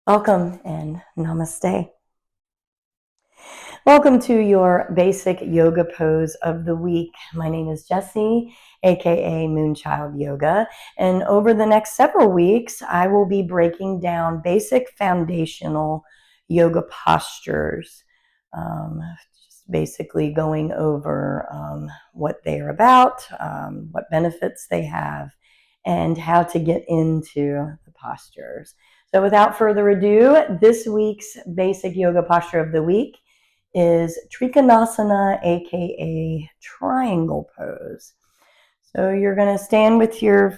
Welcome and namaste. Welcome to your basic yoga pose of the week. My name is Jessie, aka Moonchild Yoga, and over the next several weeks, I will be breaking down basic foundational yoga postures. Just basically going over what they are about, what benefits they have, and how to get into the postures. So without further ado, this week's basic yoga posture of the week is Trikonasana, aka triangle pose. So you're going to stand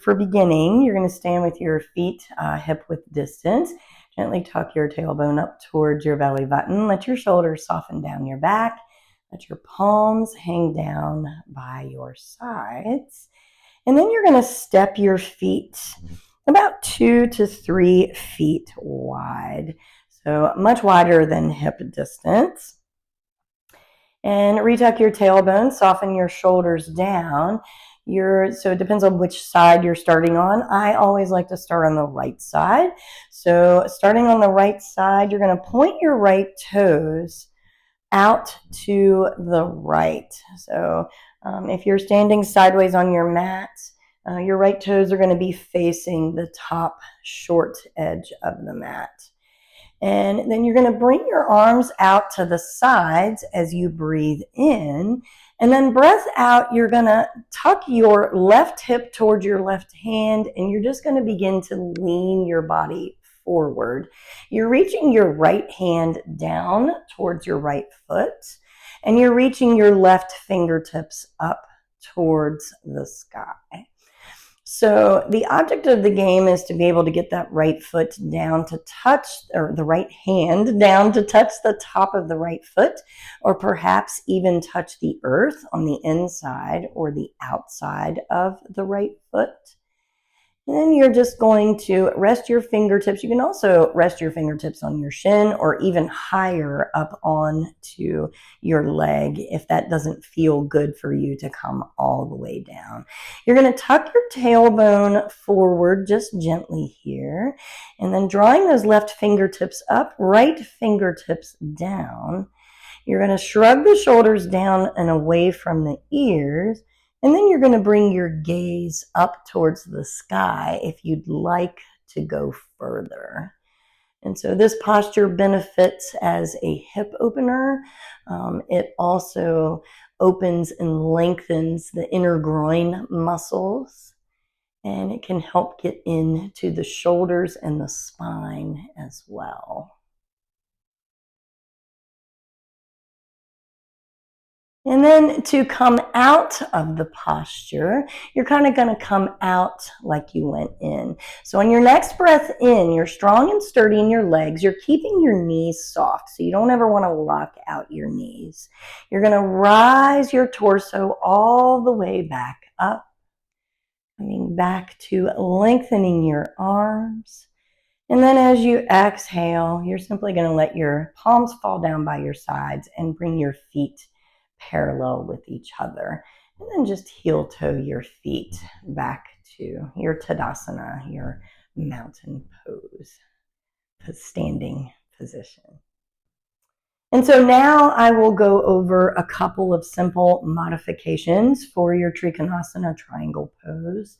for beginning, you're going to stand with your feet hip width distance. Gently tuck your tailbone up towards your belly button. Let your shoulders soften down your back. Let your palms hang down by your sides. And then you're going to step your feet about 2 to 3 feet wide. So much wider than hip distance. And retuck your tailbone, soften your shoulders down. So it depends on which side you're starting on. I always like to start on the right side. So starting on the right side, you're going to point your right toes out to the right. So if you're standing sideways on your mat, your right toes are going to be facing the top short edge of the mat. And then you're going to bring your arms out to the sides as you breathe in. And then breath out, you're going to tuck your left hip towards your left hand, and you're just going to begin to lean your body forward. You're reaching your right hand down towards your right foot, and you're reaching your left fingertips up towards the sky. So the object of the game is to be able to get that right foot down to touch, or the right hand down to touch the top of the right foot, or perhaps even touch the earth on the inside or the outside of the right foot. And then you're just going to rest your fingertips. You can also rest your fingertips on your shin or even higher up onto your leg if that doesn't feel good for you to come all the way down. You're going to tuck your tailbone forward just gently here, and then drawing those left fingertips up, right fingertips down. You're going to shrug the shoulders down and away from the ears. And then you're going to bring your gaze up towards the sky if you'd like to go further. And so this posture benefits as a hip opener. It also opens and lengthens the inner groin muscles. And it can help get into the shoulders and the spine as well. And then to come out of the posture, you're kind of going to come out like you went in. So on your next breath in, you're strong and sturdy in your legs. You're keeping your knees soft, so you don't ever want to lock out your knees. You're going to rise your torso all the way back up, coming back to lengthening your arms. And then as you exhale, you're simply going to let your palms fall down by your sides and bring your feet parallel with each other. And then just heel toe your feet back to your Tadasana, your mountain pose, standing position. And so now I will go over a couple of simple modifications for your Trikonasana triangle pose.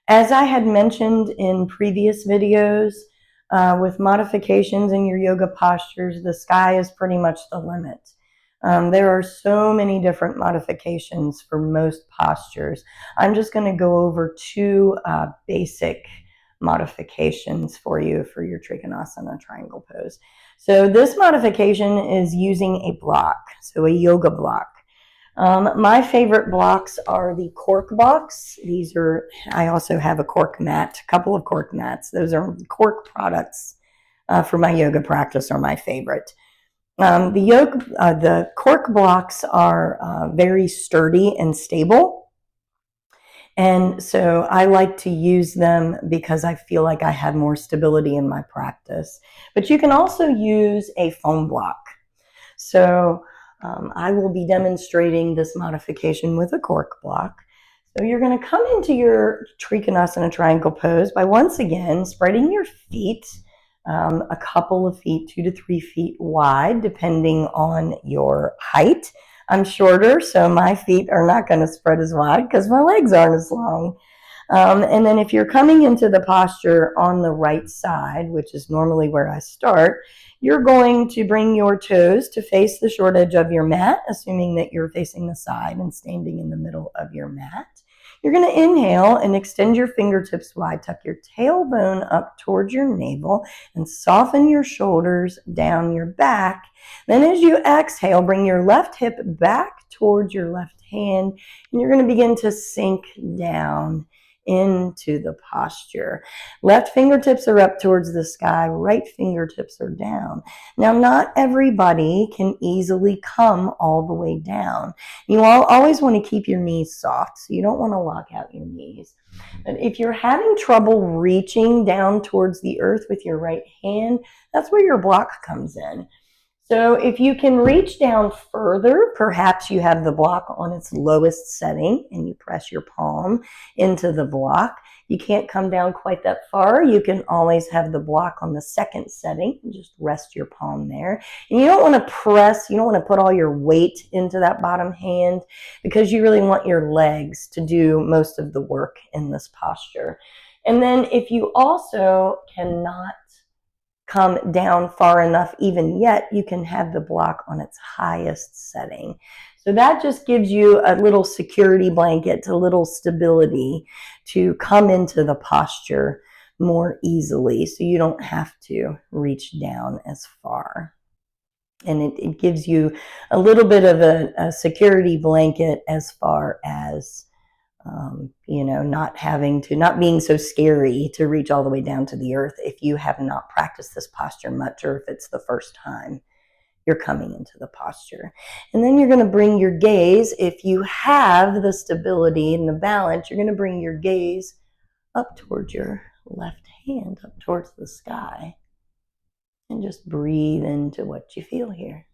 As I had mentioned in previous videos, with modifications in your yoga postures, the sky is pretty much the limit. There are so many different modifications for most postures. I'm just going to go over 2 basic modifications for you for your Trikonasana triangle pose. So this modification is using a block, so a yoga block. My favorite blocks are the cork blocks. I also have a cork mat, a couple of cork mats. Those are cork products for my yoga practice are my favorite. The cork blocks are very sturdy and stable. And so I like to use them because I feel like I have more stability in my practice. But you can also use a foam block. So I will be demonstrating this modification with a cork block. So you're going to come into your Trikonasana triangle pose by once again spreading your feet a couple of feet, 2 to 3 feet wide, depending on your height. I'm shorter, so my feet are not going to spread as wide because my legs aren't as long. And then if you're coming into the posture on the right side, which is normally where I start, you're going to bring your toes to face the short edge of your mat, assuming that you're facing the side and standing in the middle of your mat. You're going to inhale and extend your fingertips wide, tuck your tailbone up towards your navel, and soften your shoulders down your back. Then as you exhale, bring your left hip back towards your left hand, and you're going to begin to sink down into the posture. Left fingertips are up towards the sky, right fingertips are down. Now, not everybody can easily come all the way down. You always want to keep your knees soft, so you don't want to lock out your knees. But if you're having trouble reaching down towards the earth with your right hand, that's where your block comes in. So if you can reach down further, perhaps you have the block on its lowest setting and you press your palm into the block. You can't come down quite that far. You can always have the block on the second setting and just rest your palm there. And you don't want to press, you don't want to put all your weight into that bottom hand because you really want your legs to do most of the work in this posture. And then if you also cannot come down far enough even yet, you can have the block on its highest setting. So that just gives you a little security blanket, a little stability to come into the posture more easily so you don't have to reach down as far. And it gives you a little bit of a security blanket as far as not being so scary to reach all the way down to the earth if you have not practiced this posture much, or if it's the first time you're coming into the posture. And then you're going to bring your gaze, if you have the stability and the balance, you're going to bring your gaze up towards your left hand, up towards the sky, and just breathe into what you feel here.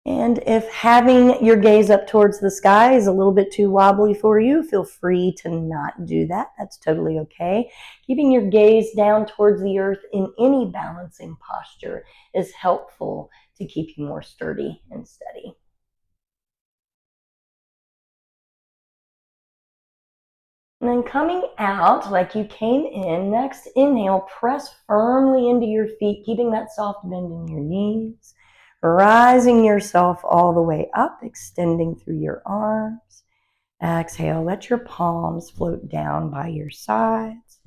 And if having your gaze up towards the sky is a little bit too wobbly for you, feel free to not do that. That's totally okay. Keeping your gaze down towards the earth in any balancing posture is helpful to keep you more sturdy and steady. And then coming out like you came in, next inhale, press firmly into your feet, keeping that soft bend in your knees. Rising yourself all the way up, extending through your arms. Exhale, let your palms float down by your sides.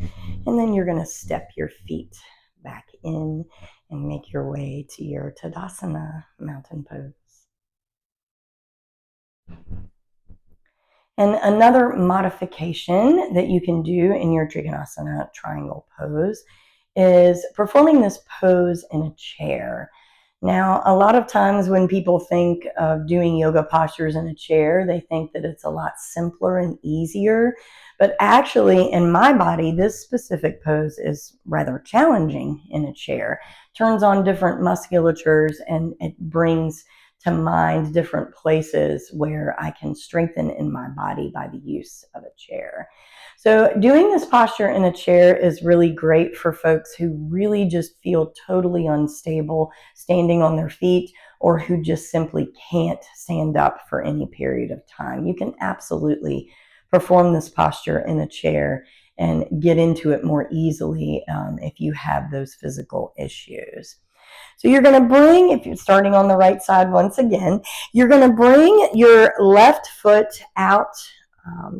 And then you're going to step your feet back in and make your way to your Tadasana mountain pose. And another modification that you can do in your Trikonasana triangle pose is performing this pose in a chair. Now, a lot of times when people think of doing yoga postures in a chair, they think that it's a lot simpler and easier. But actually, in my body, this specific pose is rather challenging in a chair. Turns on different musculatures and it brings to mind different places where I can strengthen in my body by the use of a chair. So doing this posture in a chair is really great for folks who really just feel totally unstable standing on their feet, or who just simply can't stand up for any period of time. You can absolutely perform this posture in a chair and get into it more easily if you have those physical issues. So you're going to bring, if you're starting on the right side once again, you're going to bring your left foot out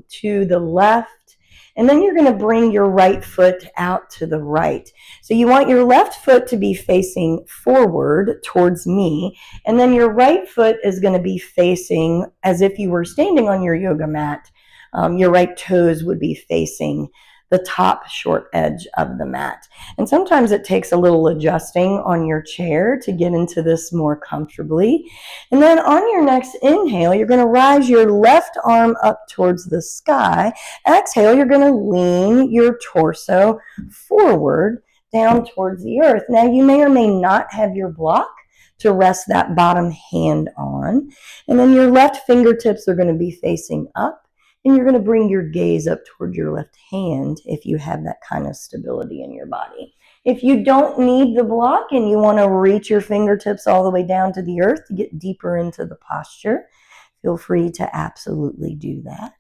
to the left, and then you're going to bring your right foot out to the right. So you want your left foot to be facing forward towards me, and then your right foot is going to be facing as if you were standing on your yoga mat. Your right toes would be facing the top short edge of the mat. And sometimes it takes a little adjusting on your chair to get into this more comfortably. And then on your next inhale, you're going to rise your left arm up towards the sky. Exhale, you're going to lean your torso forward down towards the earth. Now, you may or may not have your block to rest that bottom hand on. And then your left fingertips are going to be facing up. And you're going to bring your gaze up toward your left hand if you have that kind of stability in your body. If you don't need the block and you want to reach your fingertips all the way down to the earth to get deeper into the posture, feel free to absolutely do that.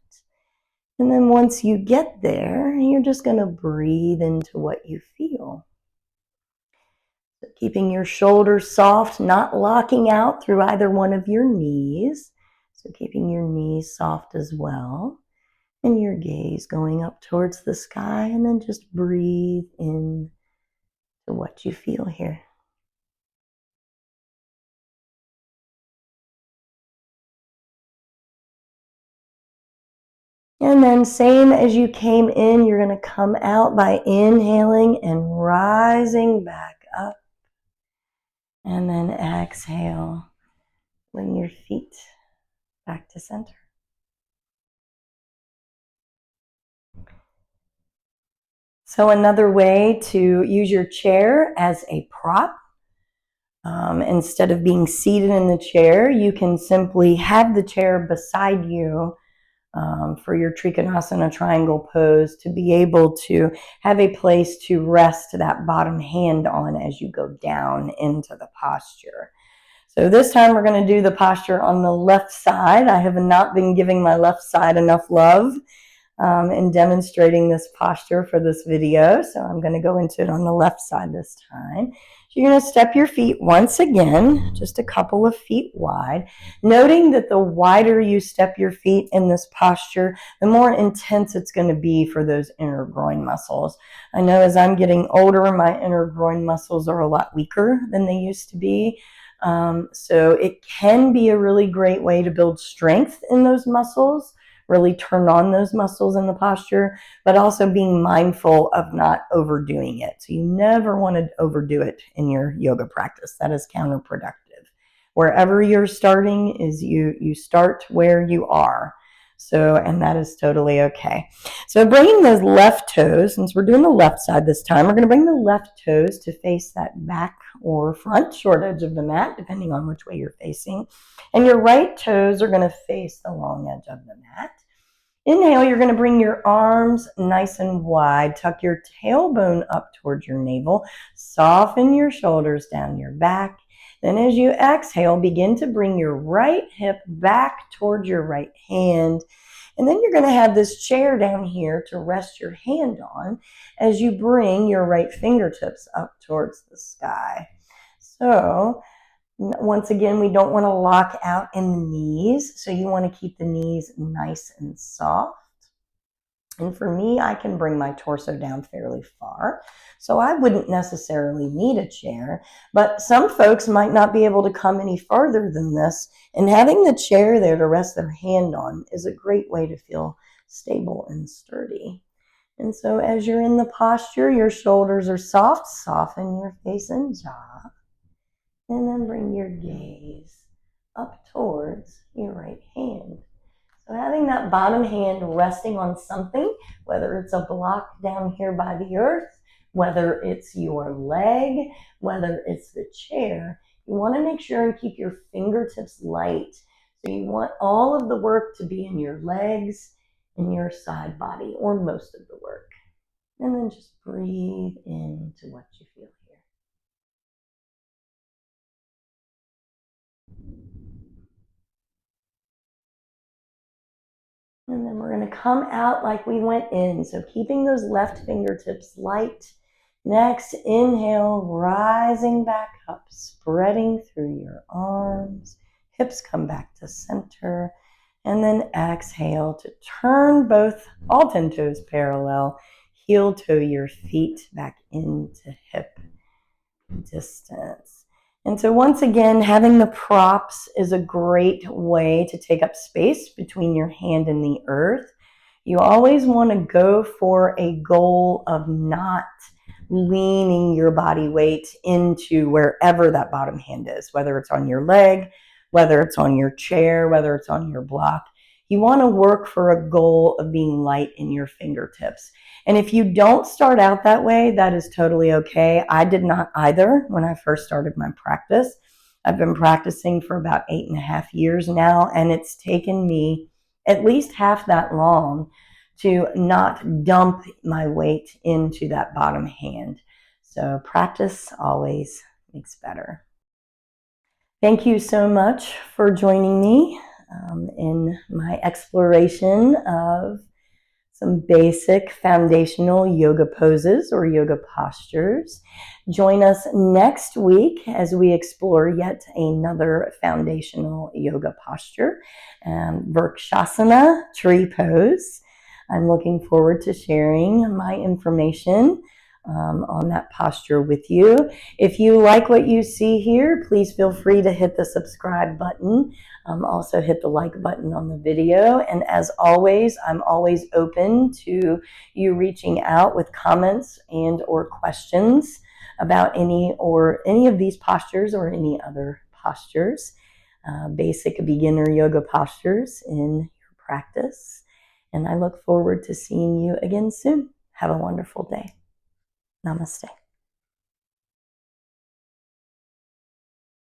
And then once you get there, you're just going to breathe into what you feel. So keeping your shoulders soft, not locking out through either one of your knees. So keeping your knees soft as well. And your gaze going up towards the sky, and then just breathe in to what you feel here. And then same as you came in, you're going to come out by inhaling and rising back up. And then exhale, bring your feet back to center. So another way to use your chair as a prop, instead of being seated in the chair, you can simply have the chair beside you for your Trikonasana triangle pose, to be able to have a place to rest that bottom hand on as you go down into the posture. So this time we're going to do the posture on the left side. I have not been giving my left side enough love in demonstrating this posture for this video, so I'm going to go into it on the left side this time. So you're going to step your feet once again, just a couple of feet wide, noting that the wider you step your feet in this posture, the more intense it's going to be for those inner groin muscles. I know as I'm getting older, my inner groin muscles are a lot weaker than they used to be. So it can be a really great way to build strength in those muscles, really turn on those muscles in the posture, but also being mindful of not overdoing it. So you never want to overdo it in your yoga practice. That is counterproductive. Wherever you're starting is you start where you are. So, and that is totally okay. So bringing those left toes, since we're doing the left side this time, we're going to bring the left toes to face that back or front short edge of the mat, depending on which way you're facing. And your right toes are going to face the long edge of the mat. Inhale, you're going to bring your arms nice and wide. Tuck your tailbone up towards your navel. Soften your shoulders down your back. Then as you exhale, begin to bring your right hip back towards your right hand. And then you're going to have this chair down here to rest your hand on as you bring your right fingertips up towards the sky. So once again, we don't want to lock out in the knees, so you want to keep the knees nice and soft. And for me, I can bring my torso down fairly far, so I wouldn't necessarily need a chair, but some folks might not be able to come any farther than this, and having the chair there to rest their hand on is a great way to feel stable and sturdy. And so as you're in the posture, your shoulders are soft, soften your face and jaw. And then bring your gaze up towards your right hand. So having that bottom hand resting on something, whether it's a block down here by the earth, whether it's your leg, whether it's the chair, you want to make sure and keep your fingertips light. So you want all of the work to be in your legs and your side body, or most of the work. And then just breathe into what you feel here. And then we're going to come out like we went in. So keeping those left fingertips light. Next, inhale, rising back up, spreading through your arms. Hips come back to center. And then exhale to turn all 10 toes parallel. Heel toe your feet back into hip distance. And so once again, having the props is a great way to take up space between your hand and the earth. You always want to go for a goal of not leaning your body weight into wherever that bottom hand is, whether it's on your leg, whether it's on your chair, whether it's on your block. You want to work for a goal of being light in your fingertips. And if you don't start out that way, that is totally okay. I did not either when I first started my practice. I've been practicing for about 8.5 years now, and it's taken me at least half that long to not dump my weight into that bottom hand. So practice always makes better. Thank you so much for joining me in my exploration of some basic foundational yoga poses or yoga postures. Join us next week as we explore yet another foundational yoga posture, Vrikshasana, tree pose. I'm looking forward to sharing my information on that posture with you. If you like what you see here, please feel free to hit the subscribe button. Also hit the like button on the video. And as always, I'm always open to you reaching out with comments and or questions about any of these postures or any other postures, basic beginner yoga postures in your practice. And I look forward to seeing you again soon. Have a wonderful day. Namaste.